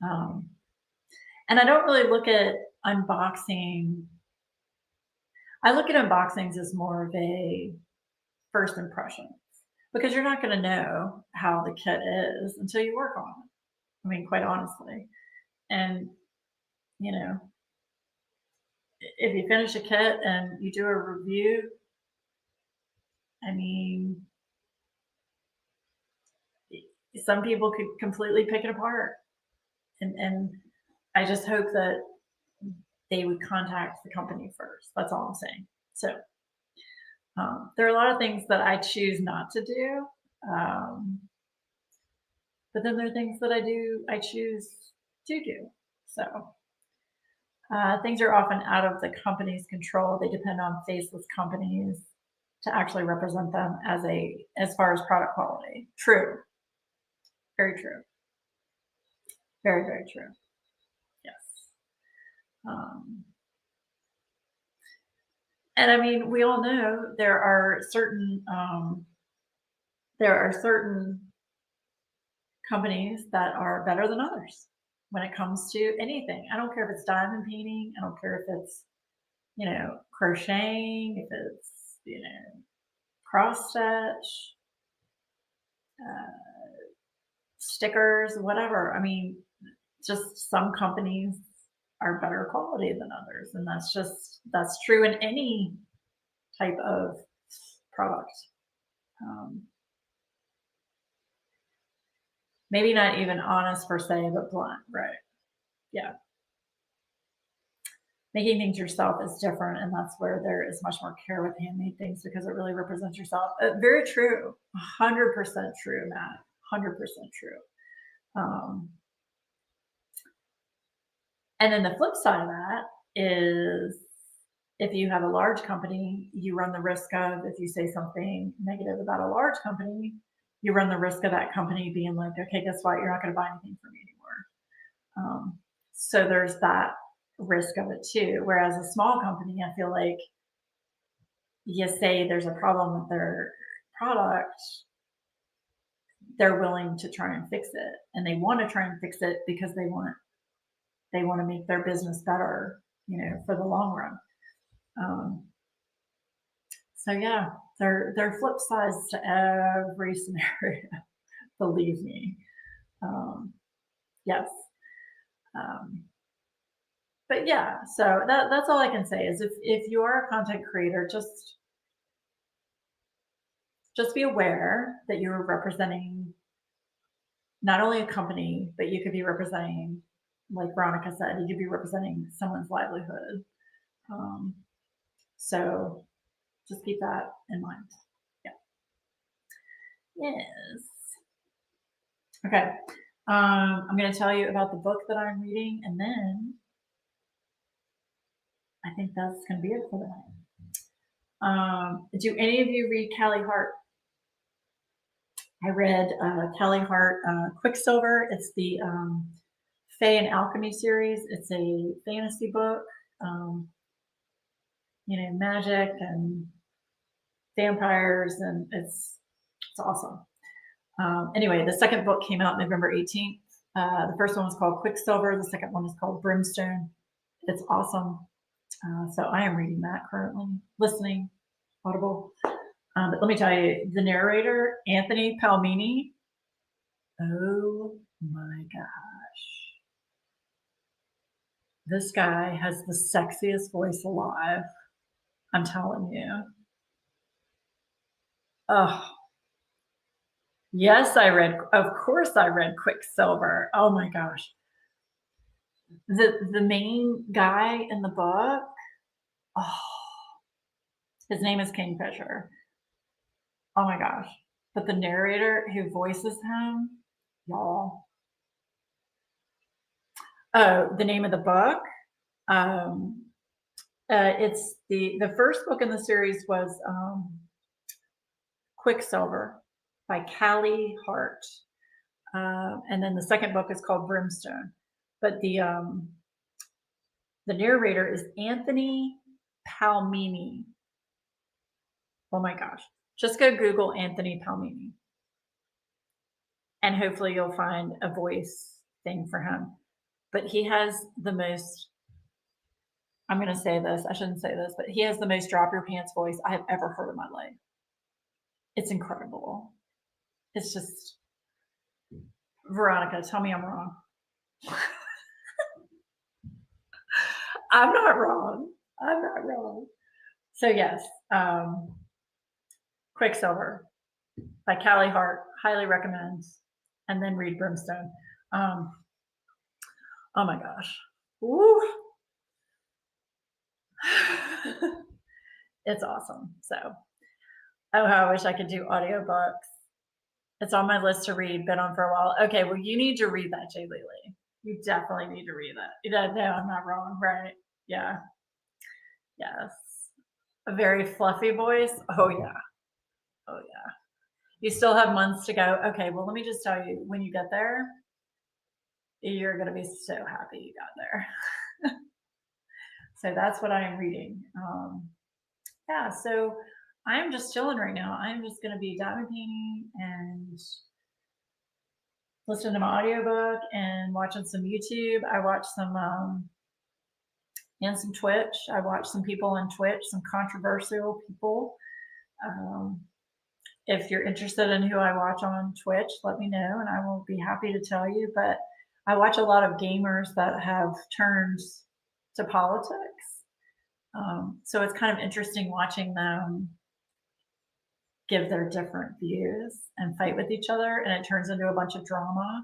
and I don't really look at unboxing. I look at unboxings as more of a first impression, because you're not going to know how the kit is until you work on it. I mean, quite honestly. And, if you finish a kit and you do a review, I mean, some people could completely pick it apart. And I just hope that they would contact the company first. That's all I'm saying. So there are a lot of things that I choose not to do. But then there are things that I choose to do. So things are often out of the company's control. They depend on faceless companies to actually represent them as far as product quality. True. Very true. Very, very true. Yes. And I mean, we all know there are certain companies that are better than others when it comes to anything. I don't care if it's diamond painting. I don't care if it's, crocheting, if it's, cross stitch, uh, stickers, whatever. I mean, just some companies are better quality than others. And that's true in any type of product. Maybe not even honest per se, but blunt, right? Yeah. Making things yourself is different, and that's where there is much more care with handmade things because it really represents yourself. Very true, 100% true, Matt. 100% true. And then the flip side of that is if you have a large company, you run the risk of, if you say something negative about a large company, you run the risk of that company being like, okay, guess what? You're not going to buy anything from me anymore. So there's that risk of it too. Whereas a small company, I feel like you say there's a problem with their product, they're willing to try and fix it. And they want to try and fix it because they want to make their business better, for the long run. So yeah, they're flip sides to every scenario, believe me. Yes. But yeah, so that's all I can say is if you are a content creator, just be aware that you're representing not only a company, but you could be representing, like Veronica said, you could be representing someone's livelihood. So just keep that in mind. Yeah. Yes. Okay. I'm going to tell you about the book that I'm reading, and then I think that's going to be it for the night. Do any of you read Callie Hart? I read Callie Hart Quicksilver. It's the Fae and Alchemy series. It's a fantasy book, magic and vampires, and it's awesome. Anyway, the second book came out November 18th. The first one was called Quicksilver. The second one is called Brimstone. It's awesome. So I am reading that currently, listening, Audible. But let me tell you, the narrator, Anthony Palmini, oh my gosh. This guy has the sexiest voice alive. I'm telling you. Oh, yes, of course I read Quicksilver. Oh my gosh. The main guy in the book, his name is Kingfisher. Oh my gosh. But the narrator who voices him, y'all. Oh, the name of the book? It's the first book in the series was Quicksilver by Callie Hart. And then the second book is called Brimstone. But the narrator is Anthony Palmini. Oh my gosh. Just go Google Anthony Palmini. And hopefully you'll find a voice thing for him. But he has the most, I'm going to say this, I shouldn't say this, but he has the most drop your pants voice I have ever heard in my life. It's incredible. It's just, Veronica, tell me I'm wrong. I'm not wrong. I'm not wrong. So yes, Quicksilver by Callie Hart, highly recommend. And then read Brimstone. Oh my gosh. Woo. It's awesome. So, oh, how I wish I could do audiobooks. It's on my list to read, been on for a while. Okay, well, you need to read that, Jay Lely. You definitely need to read that. No, I'm not wrong, right? Yeah. Yes. A very fluffy voice. Oh, yeah. Oh, yeah. You still have months to go. Okay, well, let me just tell you, when you get there, you're going to be so happy you got there. So that's what I am reading. Yeah, so I am just chilling right now. I'm just going to be diamond painting and listening to my audiobook and watching some YouTube. I watched some and some Twitch. I watched some people on Twitch, some controversial people. If you're interested in who I watch on Twitch, let me know and I will be happy to tell you. But I watch a lot of gamers that have turned to politics. So it's kind of interesting watching them give their different views and fight with each other, and it turns into a bunch of drama.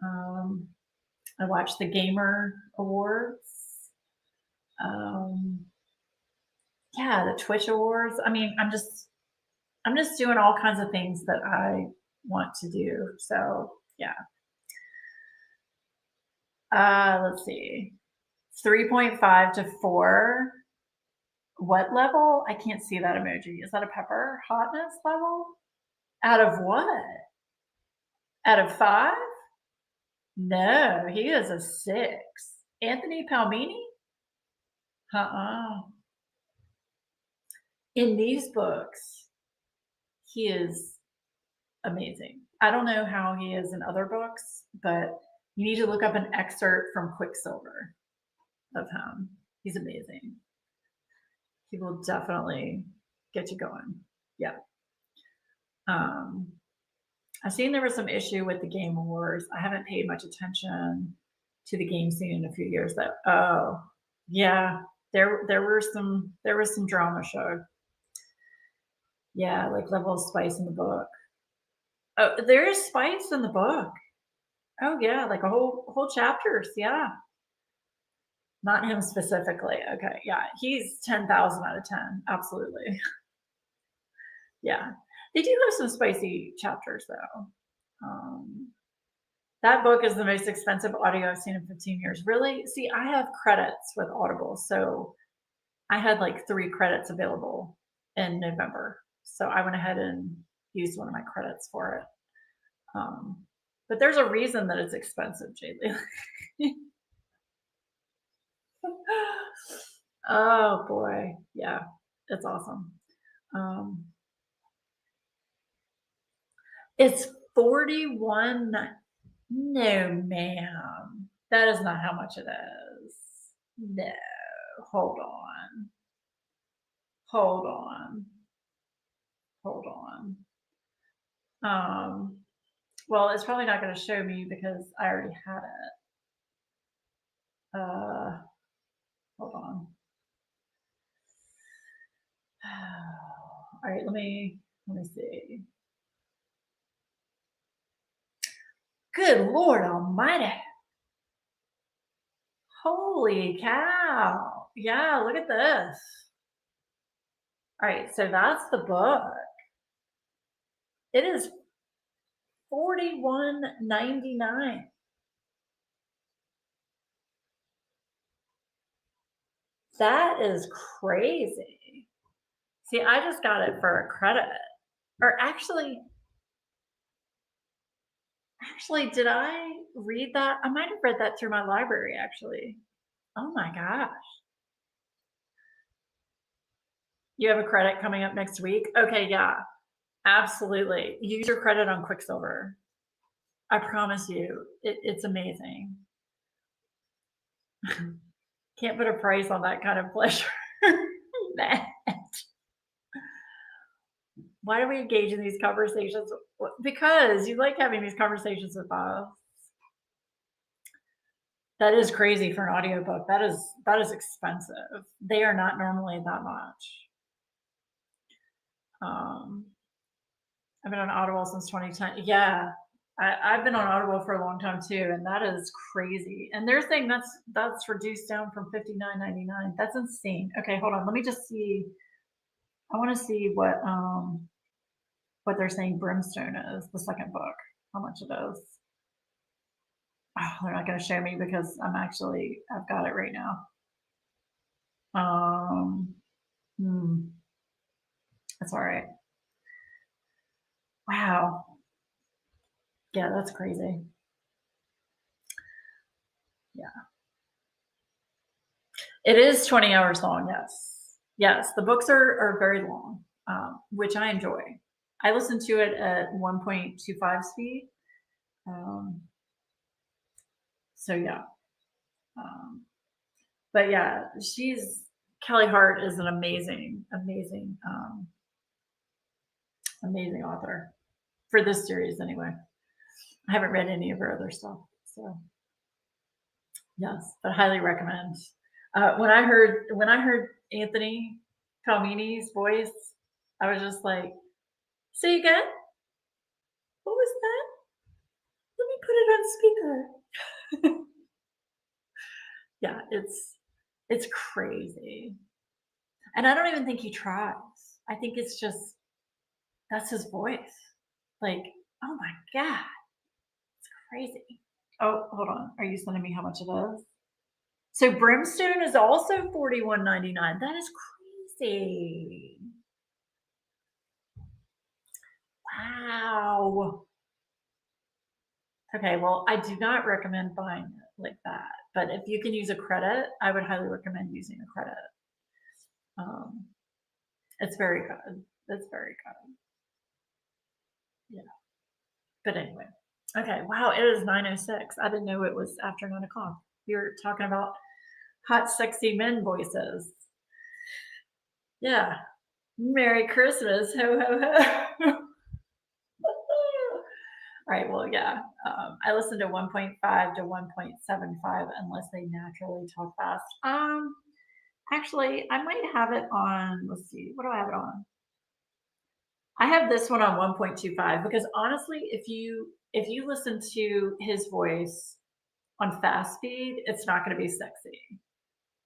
I watched the Gamer Awards. Yeah, the Twitch Awards. I mean, I'm just doing all kinds of things that I want to do. So yeah. Let's see. 3.5 to 4. What level? I can't see that emoji. Is that a pepper? Hotness level? Out of what? Out of 5? No, he is a 6. Anthony Palmini? In these books, he is amazing. I don't know how he is in other books, but you need to look up an excerpt from Quicksilver of him. He's amazing. He will definitely get you going. Yeah. I've seen there was some issue with the Game Awards. I haven't paid much attention to the game scene in a few years though. Oh, yeah. There was some drama showed. Yeah, like level of spice in the book. Oh, there is spice in the book. Oh yeah, like a whole chapters. Yeah. Not him specifically. Okay, yeah, he's 10,000 out of 10. Absolutely. Yeah, they do have some spicy chapters though. That book is the most expensive audio I've seen in 15 years. Really? See, I have credits with Audible, so I had like 3 credits available in November. So I went ahead and used one of my credits for it. But there's a reason that it's expensive, Jaylee. Oh boy, yeah, it's awesome. It's 41. No, ma'am, that is not how much it is. No, hold on, hold on, hold on. Well, it's probably not going to show me because I already had it. Hold on. All right, let me see. Good Lord Almighty. Holy cow. Yeah, look at this. All right, so that's the book. It is $41.99. That is crazy. See, I just got it for a credit. Or actually, did I read that? I might have read that through my library, actually. Oh my gosh. You have a credit coming up next week? Okay, yeah, absolutely. Use your credit on Quicksilver. I promise you, it's amazing. Can't put a price on that kind of pleasure. Why do we engage in these conversations? Because you like having these conversations with us. That is crazy for an audiobook. That is expensive. They are not normally that much. I've been on Audible since 2010. Yeah, I've been on Audible for a long time too, and that is crazy. And they're saying that's reduced down from $59.99. That's insane. Okay, hold on. Let me just see. I want to see what they're saying Brimstone is, the second book, how much it is. Oh, they're not going to show me because I've got it right now. That's all right. Wow. Yeah, that's crazy. Yeah. It is 20 hours long, yes. Yes, the books are very long, which I enjoy. I listen to it at 1.25 speed. So yeah. But yeah, Kelly Hart is an amazing author for this series anyway. I haven't read any of her other stuff, so yes, but highly recommend. When I heard Anthony Palmini's voice, I was just like, "Say again? What was that? Let me put it on speaker." Yeah, it's crazy, and I don't even think he tries. I think it's just that's his voice. Like, oh my god, crazy. Oh, hold on. Are you sending me how much it is? So Brimstone is also $41.99. That is crazy. Wow. Okay, well, I do not recommend buying it like that. But if you can use a credit, I would highly recommend using a credit. Um, it's very good. It's very good. Yeah. But anyway. Okay. Wow. It is 9:06. I didn't know it was after 9 o'clock. We were talking about hot, sexy men voices. Yeah. Merry Christmas. Ho, ho, ho. All right. Well, yeah. I listen to 1.5 to 1.75 unless they naturally talk fast. Actually, I might have it on, let's see, what do I have it on? I have this one on 1.25 because honestly, if you listen to his voice on fast speed, it's not going to be sexy.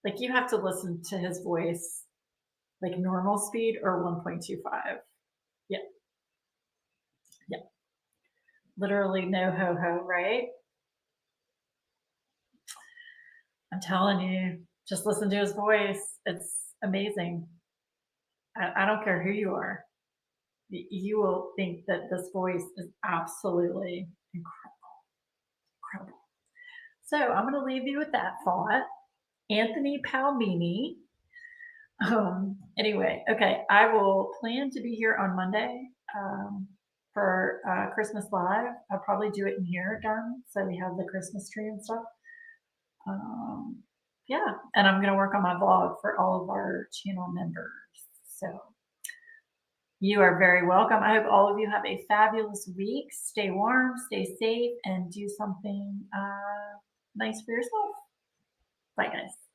Like you have to listen to his voice like normal speed or 1.25. Yeah. Yeah. Literally no ho ho, right? I'm telling you, just listen to his voice. It's amazing. I don't care who you are. You will think that this voice is absolutely incredible. So I'm going to leave you with that thought. Anthony Palmini. Anyway, okay, I will plan to be here on Monday for Christmas Live. I'll probably do it in here done, so we have the Christmas tree and stuff. Yeah, and I'm going to work on my vlog for all of our channel members. So you are very welcome. I hope all of you have a fabulous week. Stay warm, stay safe, and do something nice for yourself. Bye, guys.